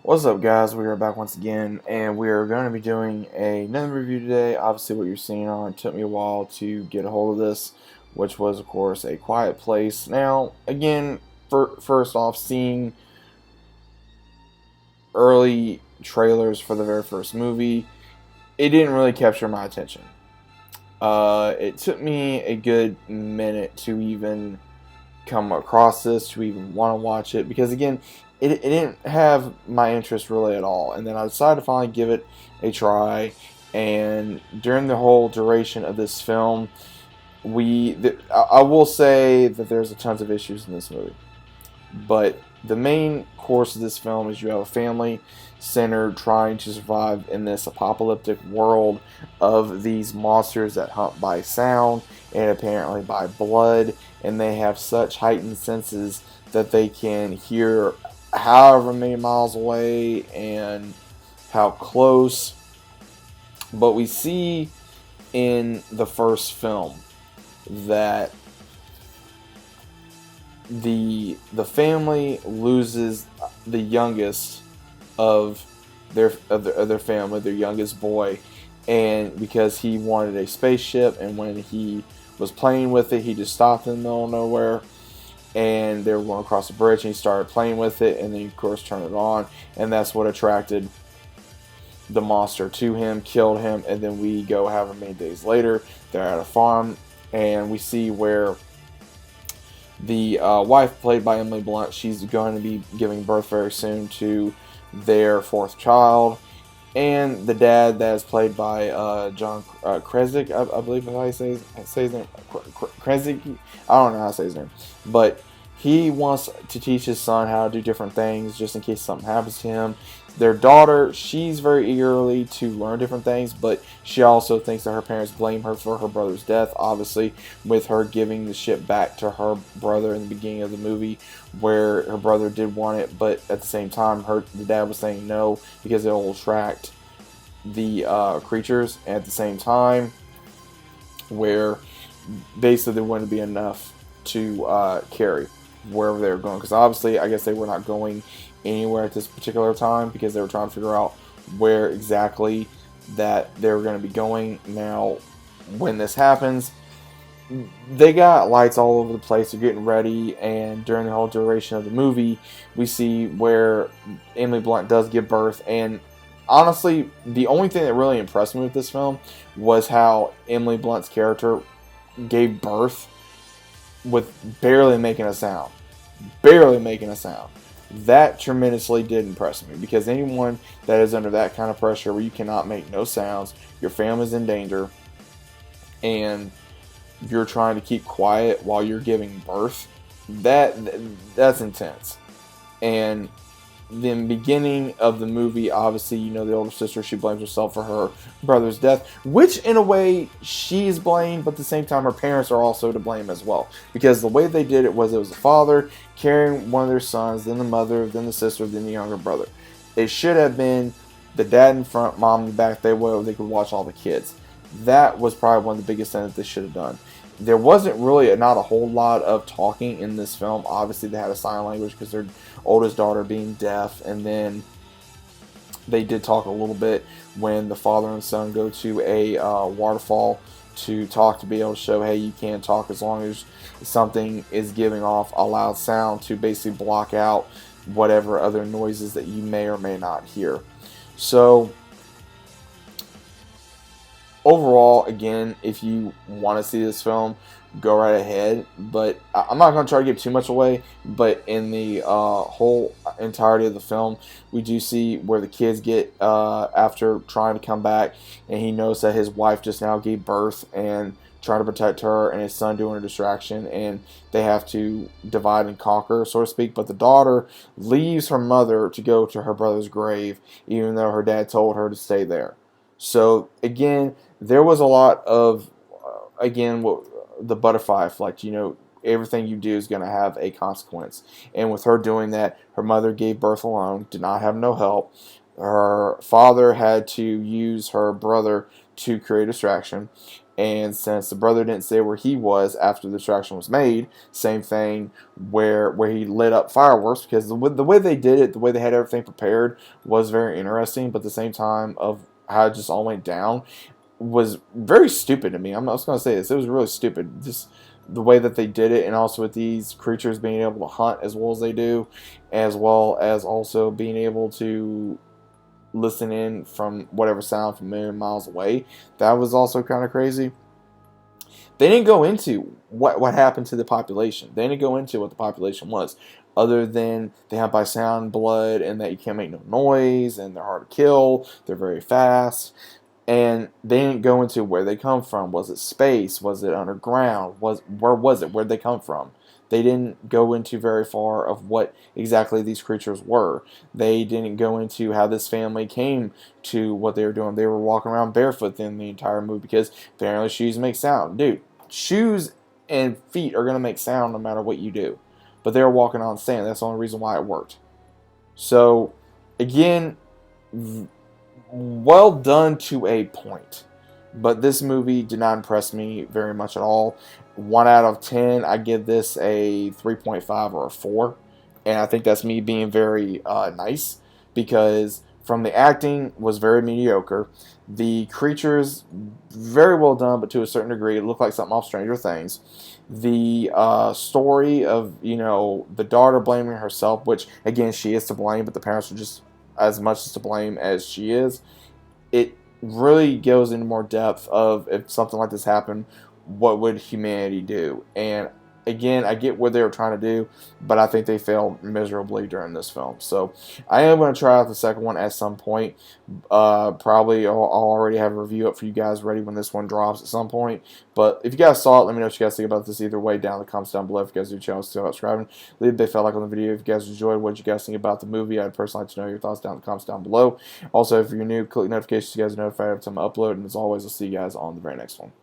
What's up, guys? We are back once again, and we are going to be doing another review today. Obviously, what you're seeing on it took me a while to get a hold of this, which was, of course, A Quiet Place. Now, again, first off, seeing early trailers for the very first movie, it didn't really capture my attention. It took me a good minute to even come across this, to even want to watch it, because again, it didn't have my interest really at all. And then I decided to finally give it a try. And during the whole duration of this film, I will say that there's a tons of issues in this movie. But the main course of this film is you have a family centered trying to survive in this apocalyptic world of these monsters that hunt by sound and apparently by blood, and they have such heightened senses that they can hear however many miles away and how close. But we see in the first film that the family loses the youngest of their family, their youngest boy, and because he wanted a spaceship, and when he was playing with it, he just stopped in the middle of nowhere, and they were going across the bridge, and he started playing with it, and then he, of course, turned it on, and that's what attracted the monster to him, killed him, and then we go however many days later, they're at a farm, and we see where the wife, played by Emily Blunt, she's going to be giving birth very soon to their fourth child. And the dad, that is played by John Krasinski, I believe is how he say his name. Krasinski? I don't know how to say his name. But he wants to teach his son how to do different things just in case something happens to him. Their daughter, she's very eagerly to learn different things, but she also thinks that her parents blame her for her brother's death, obviously, with her giving the ship back to her brother in the beginning of the movie, where her brother did want it, but at the same time, the dad was saying no because it will attract the creatures, and at the same time, where basically there wouldn't be enough to carry wherever they were going, because obviously I guess they were not going anywhere at this particular time because they were trying to figure out where exactly that they were going to be going. Now, when this happens, they got lights all over the place, they're getting ready, and during the whole duration of the movie, we see where Emily Blunt does give birth. And honestly, the only thing that really impressed me with this film was how Emily Blunt's character gave birth with barely making a sound. Barely making a sound. That tremendously did impress me, because anyone that is under that kind of pressure where you cannot make no sounds, your family's in danger, and you're trying to keep quiet while you're giving birth, that's intense. And the beginning of the movie, obviously, you know, the older sister, she blames herself for her brother's death, which in a way she's blamed, but at the same time her parents are also to blame as well, because the way they did it was the father carrying one of their sons, then the mother, then the sister, then the younger brother. It should have been the dad in front, mom in the back, they could watch all the kids. That was probably one of the biggest things that they should have done. There wasn't really not a whole lot of talking in this film. Obviously, they had a sign language because their oldest daughter being deaf, and then they did talk a little bit when the father and son go to a waterfall to talk, to be able to show, hey, you can talk as long as something is giving off a loud sound to basically block out whatever other noises that you may or may not hear. So overall, again, if you want to see this film, go right ahead. But I'm not going to try to give too much away. But in the whole entirety of the film, we do see where the kids get after trying to come back, and he knows that his wife just now gave birth and trying to protect her, and his son doing a distraction, and they have to divide and conquer, so to speak. But the daughter leaves her mother to go to her brother's grave, even though her dad told her to stay there. So again, there was a lot of again what the butterfly effect. You know, everything you do is going to have a consequence. And with her doing that, her mother gave birth alone, did not have no help. Her father had to use her brother to create a distraction. And since the brother didn't say where he was after the distraction was made, same thing where he lit up fireworks, because the way they did it, the way they had everything prepared was very interesting, but at the same time of how it just all went down was very stupid to me. I'm just going to say this. It was really stupid. Just the way that they did it, and also with these creatures being able to hunt as well as they do, as well as also being able to listen in from whatever sound from a million miles away. That was also kind of crazy. They didn't go into what happened to the population. They didn't go into what the population was, other than they have by sound, blood, and that you can't make no noise, and they're hard to kill. They're very fast. And they didn't go into where they come from. Was it space? Was it underground? Where was it? Where'd they come from? They didn't go into very far of what exactly these creatures were. They didn't go into how this family came to what they were doing. They were walking around barefoot in the entire movie because apparently shoes make sound. Dude, shoes and feet are going to make sound no matter what you do. But they were walking on sand. That's the only reason why it worked. So, again, well done to a point. But this movie did not impress me very much at all. 1 out of 10, I give this a 3.5 or a 4. And I think that's me being very nice, because from the acting was very mediocre. The creatures, very well done, but to a certain degree, it looked like something off Stranger Things. The story of, the daughter blaming herself, which, again, she is to blame, but the parents are just as much to blame as she is. It really goes into more depth of, if something like this happened, what would humanity do? And again, I get what they were trying to do, but I think they failed miserably during this film. So I am going to try out the second one at some point. Probably I'll already have a review up for you guys ready when this one drops at some point. But if you guys saw it, let me know what you guys think about this either way down in the comments down below. If you guys do the channel, still subscribing, leave a big fat like on the video. If you guys enjoyed, what did you guys think about the movie? I'd personally like to know your thoughts down in the comments down below. Also, if you're new, click notifications so you guys are notified every time I upload. And as always, I'll see you guys on the very next one.